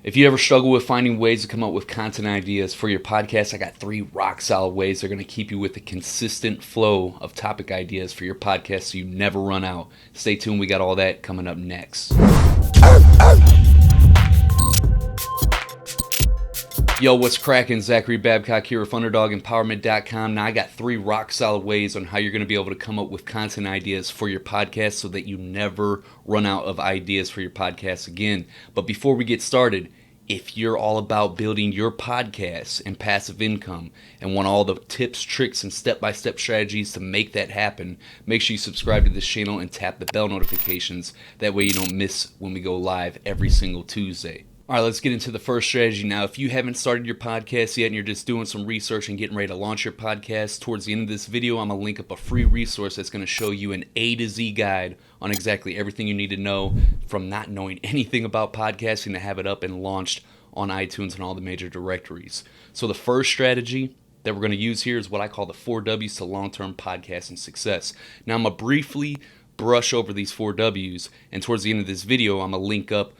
If you ever struggle with finding ways to come up with content ideas for your podcast, I got 3 rock solid ways that are going to keep you with a consistent flow of topic ideas for your podcast so you never run out. Stay tuned, we got all that coming up next. Yo, what's cracking? Zachary Babcock here with underdogempowerment.com. Now I got 3 rock solid ways on how you're going to be able to come up with content ideas for your podcast so that you never run out of ideas for your podcast again. But before we get started, if you're all about building your podcast and passive income and want all the tips, tricks, and step-by-step strategies to make that happen, make sure you subscribe to this channel and tap the bell notifications. That way you don't miss when we go live every single Tuesday. All right, let's get into the first strategy now. If you haven't started your podcast yet and you're just doing some research and getting ready to launch your podcast, towards the end of this video, I'm going to link up a free resource that's going to show you an A to Z guide on exactly everything you need to know from not knowing anything about podcasting to have it up and launched on iTunes and all the major directories. So the first strategy that we're going to use here is what I call the 4 W's to long-term podcasting success. Now, I'm going to briefly brush over these 4 W's, and towards the end of this video, I'm going to link up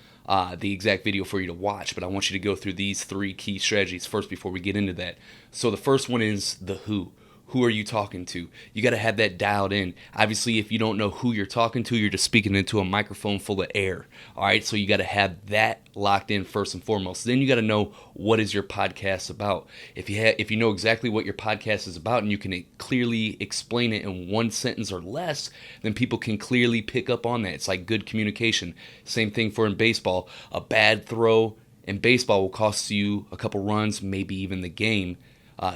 the exact video for you to watch, but I want you to go through these 3 key strategies first before we get into that. So the first one is the who. Who are you talking to? You got to have that dialed in. Obviously, if you don't know who you're talking to, you're just speaking into a microphone full of air. All right, so you got to have that locked in first and foremost. Then you got to know, what is your podcast about? If you know exactly what your podcast is about and you can clearly explain it in 1 sentence or less, then people can clearly pick up on that. It's like good communication. Same thing for in baseball. A bad throw in baseball will cost you a couple runs, maybe even the game.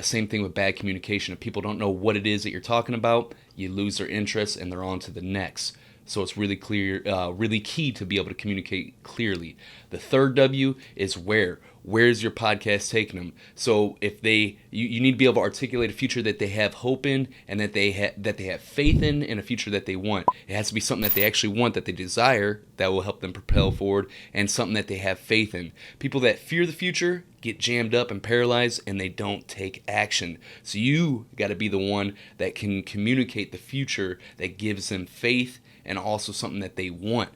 Same thing with bad communication. If people don't know what it is that you're talking about, you lose their interest and they're on to the next. So it's really key to be able to communicate clearly. The third W is where. Where is your podcast taking them? So if you need to be able to articulate a future that they have hope in and that they have faith in, and a future that they want. It has to be something that they actually want, that they desire, that will help them propel forward, and something that they have faith in. People that fear the future get jammed up and paralyzed, and they don't take action. So you got to be the one that can communicate the future that gives them faith and also something that they want.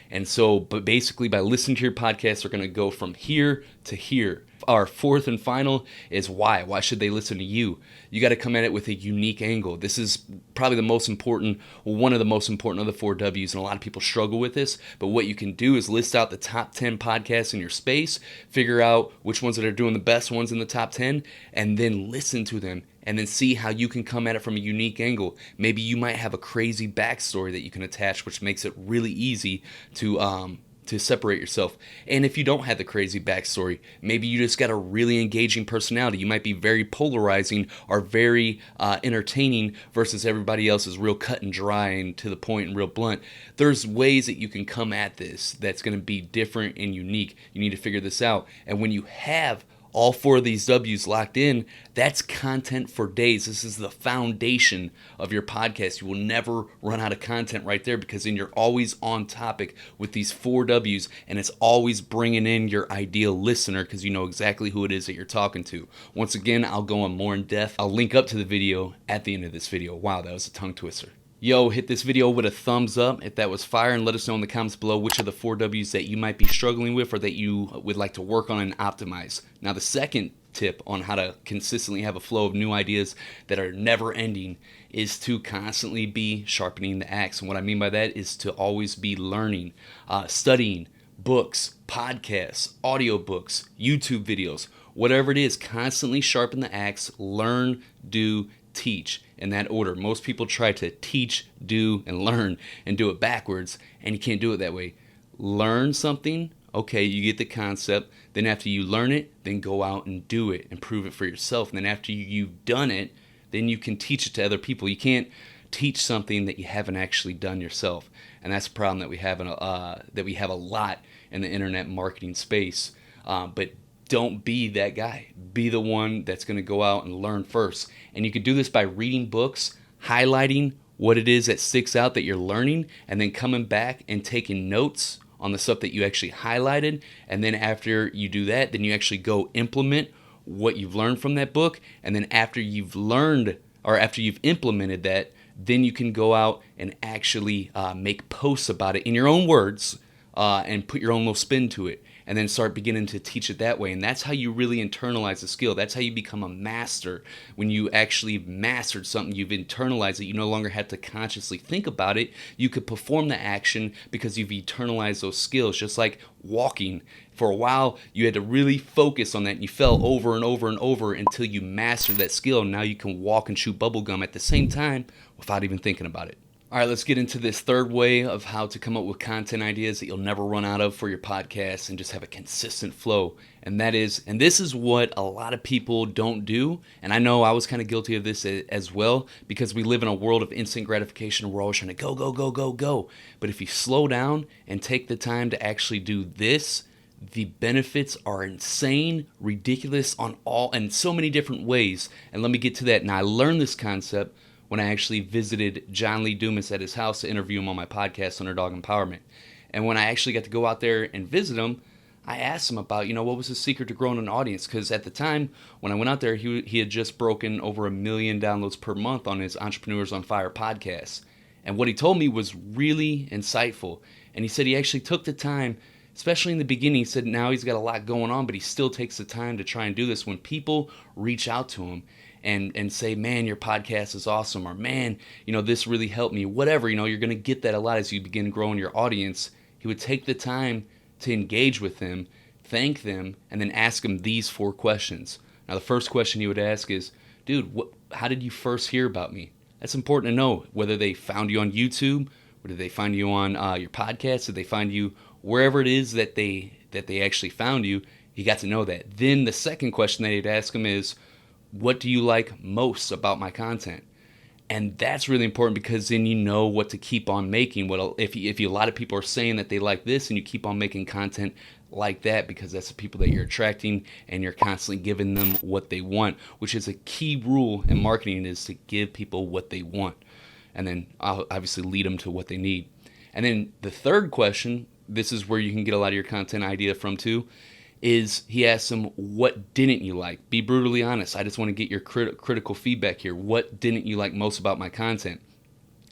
And so, but basically by listening to your podcast, they're going to go from here to here. Our fourth and final is why. Why should they listen to you? You got to come at it with a unique angle. This is probably one of the most important of the 4 W's, and a lot of people struggle with this. But what you can do is list out the top 10 podcasts in your space, figure out which ones that are doing the best ones in the top 10, and then listen to them. And then see how you can come at it from a unique angle. Maybe you might have a crazy backstory that you can attach, which makes it really easy to separate yourself. And if you don't have the crazy backstory, maybe you just got a really engaging personality. You might be very polarizing or very entertaining versus everybody else is real cut and dry and to the point and real blunt. There's ways that you can come at this that's going to be different and unique. You need to figure this out. And when you have all 4 of these W's locked in, that's content for days. This is the foundation of your podcast. You will never run out of content right there, because then you're always on topic with these 4 W's, and it's always bringing in your ideal listener because you know exactly who it is that you're talking to. Once again, I'll go on more in depth. I'll link up to the video at the end of this video. Wow, that was a tongue twister. Yo, hit this video with a thumbs up if that was fire, and let us know in the comments below which of the 4 W's that you might be struggling with or that you would like to work on and optimize. Now, the second tip on how to consistently have a flow of new ideas that are never ending is to constantly be sharpening the axe. And what I mean by that is to always be learning, studying, books, podcasts, audiobooks, YouTube videos, whatever it is. Constantly sharpen the axe, learn, do, teach, in that order. Most people try to teach, do, and learn and do it backwards, and you can't do it that way. Learn something, okay, you get the concept. Then after you learn it, then go out and do it and prove it for yourself. And then after you've done it, then you can teach it to other people. You can't teach something that you haven't actually done yourself, and that's a problem that we have a lot in the internet marketing space. But don't be that guy. Be the one that's going to go out and learn first. And you can do this by reading books, highlighting what it is that sticks out that you're learning, and then coming back and taking notes on the stuff that you actually highlighted. And then after you do that, then you actually go implement what you've learned from that book. And then after you've implemented that, then you can go out and actually make posts about it in your own words and put your own little spin to it. and then start beginning to teach it that way. And that's how you really internalize the skill. That's how you become a master. When you actually mastered something, you've internalized it. You no longer have to consciously think about it. You could perform the action because you've internalized those skills. Just like walking. For a while, you had to really focus on that, and you fell over and over and over until you mastered that skill. Now you can walk and chew bubble gum at the same time without even thinking about it. All right, let's get into this third way of how to come up with content ideas that you'll never run out of for your podcast and just have a consistent flow. And this is what a lot of people don't do. And I know I was kind of guilty of this as well, because we live in a world of instant gratification. We're always trying to go, go, go, go, go. But if you slow down and take the time to actually do this, the benefits are insane, ridiculous in so many different ways. And let me get to that. Now, I learned this concept when I actually visited John Lee Dumas at his house to interview him on my podcast, Underdog Empowerment. And when I actually got to go out there and visit him, I asked him about, what was his secret to growing an audience? Because at the time, when I went out there, he had just broken over 1 million downloads per month on his Entrepreneurs on Fire podcast. And what he told me was really insightful. And he said he actually took the time, especially in the beginning. He said now he's got a lot going on, but he still takes the time to try and do this. When people reach out to him and say, man, your podcast is awesome, or man, this really helped me, whatever, you're going to get that a lot as you begin growing your audience. He would take the time to engage with them, thank them, and then ask them these 4 questions. Now, the first question he would ask is, dude, how did you first hear about me? That's important to know. Whether they found you on YouTube, or did they find you on your podcast, did they find you wherever it is that they actually found you, you got to know that. Then the second question that he'd ask them is, what do you like most about my content? And that's really important, because then you know what to keep on making. If a lot of people are saying that they like this, and you keep on making content like that, because that's the people that you're attracting, and you're constantly giving them what they want, which is a key rule in marketing, is to give people what they want, and then I'll obviously lead them to what they need. And then the third question, this is where you can get a lot of your content idea from too, is he asks them, what didn't you like? Be brutally honest. I just want to get your critical feedback here. What didn't you like most about my content?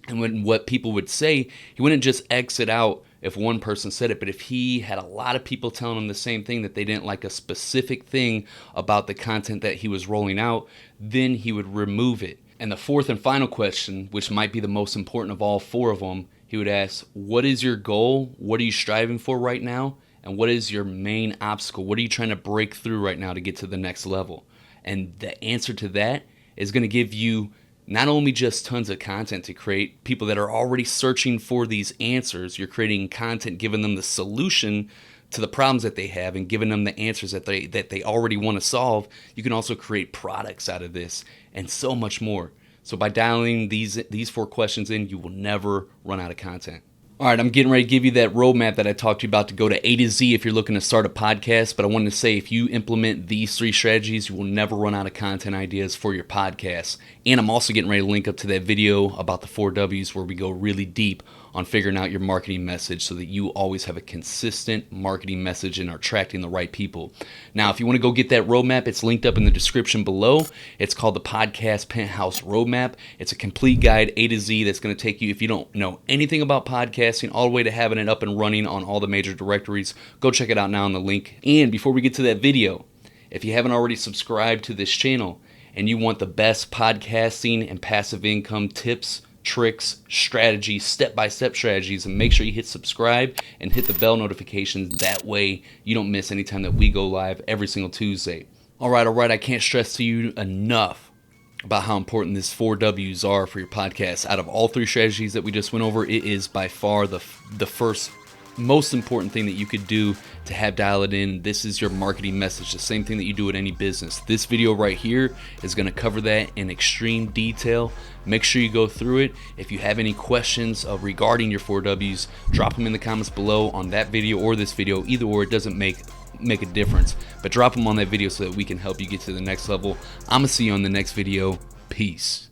And what people would say, he wouldn't just exit out if one person said it, but if he had a lot of people telling him the same thing, that they didn't like a specific thing about the content that he was rolling out, then he would remove it. And the fourth and final question, which might be the most important of all 4 of them, he would ask, what is your goal? What are you striving for right now? And what is your main obstacle? What are you trying to break through right now to get to the next level? And the answer to that is going to give you not only just tons of content to create, people that are already searching for these answers. You're creating content, giving them the solution to the problems that they have, and giving them the answers that they already want to solve. You can also create products out of this, and so much more. So by dialing these 4 questions in, you will never run out of content. All right, I'm getting ready to give you that roadmap that I talked to you about to go to A to Z if you're looking to start a podcast. But I wanted to say, if you implement these 3 strategies, you will never run out of content ideas for your podcast. And I'm also getting ready to link up to that video about the 4 W's, where we go really deep on figuring out your marketing message so that you always have a consistent marketing message and are attracting the right people. Now, if you want to go get that roadmap, it's linked up in the description below. It's called the Podcast Penthouse Roadmap. It's a complete guide, A to Z, that's going to take you, if you don't know anything about podcasting, all the way to having it up and running on all the major directories. Go check it out now on the link. And before we get to that video, if you haven't already subscribed to this channel and you want the best podcasting and passive income tips, tricks, strategies, step-by-step strategies, and make sure you hit subscribe and hit the bell notifications. That way you don't miss any time that we go live every single Tuesday. All right, I can't stress to you enough about how important these 4 W's are for your podcast. Out of all 3 strategies that we just went over, it is by far the first most important thing that you could do to have dialed in. This is your marketing message, the same thing that you do at any business. This video right here is going to cover that in extreme detail. Make sure you go through it. If you have any questions regarding your 4 W's, drop them in the comments below on that video or this video. Either or, it doesn't make a difference, but drop them on that video so that we can help you get to the next level. I'm gonna see you on the next video. Peace.